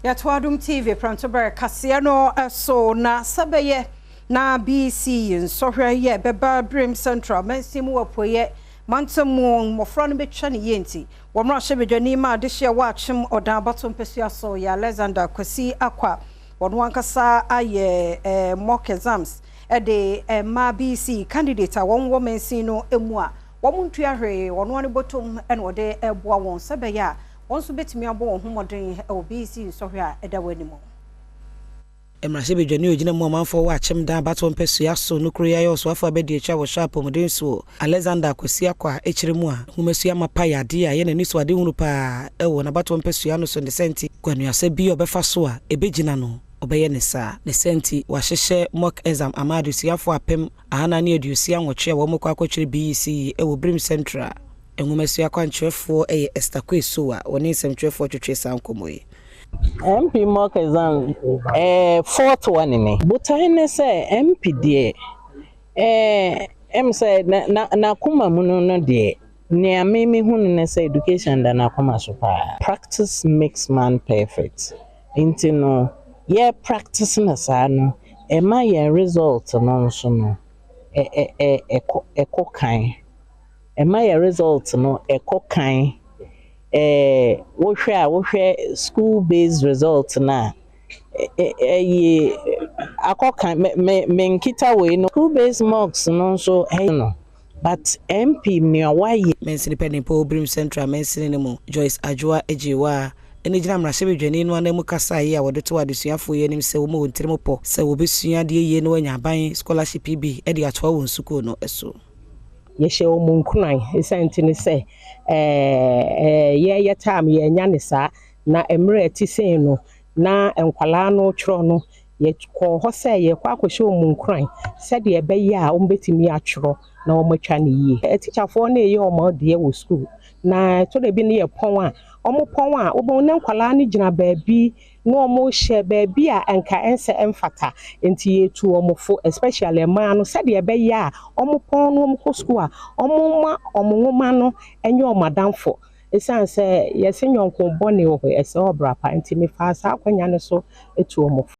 Yatwadum TV Prantober Kasiano so na sabeye na BC sohwe ye beba Brim Central mensimu wapoye mantamu mofra no betwa ne yenti womra hye ma de hye wachim odan batom pesua so ya Alexander Kwasi Akwa wono ankasa aye mock exams de ma BC candidate won wo mensi no emu a womuntu ahwe wono ne botom ene wode eboa won sabeye a onso betimi abo homoden BC sohwe a eda wanimo Emrase bedwane ogina mu amanfo wa achem dan baton pesua so nukru ya yo so afa bedi echa wo sharp omden so Alexander Kwasi Akwa echiremu a humesua mapa yade a ye nani so ade hunu pa ewo na baton pesua no so ne senti kwanu ase bi obefa so a ebegina no obeye ne sa ne senti wa hyehye mock exam amadu siafo apem ahana ne adusia nwotwe wo mokwa akwachire BC ewo Brim Central enwumesua kwanchefo eye Estakwe so a woni nsemchefo twetwe sankomoyi MP mock exam fourth one ni butane say MP de em say na kuma munu no de ne amemi hunu ne say education da na kuma so pa practice makes man perfect intino ye practice na sa no e ma ye result no so no ekokan e ma ye result no ekokan wohwe school based result na akokan me nkita we no school based mocks no so no but MP me why mensini penipo Brim Central mensini ne mo Joyce Ajua ejiwa ene gina mrahye bedwane no anamu kasa ye a wode to adesuafo ye nim se wo mo wontirimo po se wo besua de ye no wanya ban scholarship bi e de atoa won suko no eso yehye omunkunan esantini se ye time ye nya ne sa na emre atisen no na enkwala no twro no ye ko ho se ye kwa akohye omunkunan se de ebeye a ombetimi atwro na omotwa ne yie teacherfo na ye omode wo school na to de bi ne ye pon a omopon a obon na enkwala ne gina baabi no omo hye baabi a enka ense emfata enti yetu omofo especially ma no se de ebeye a omopon no omko school a omoma omwoma no enye omadamfo esanse yese nyonko bone wo ese obrapa enti me fa sa akwanya ne so etu omofo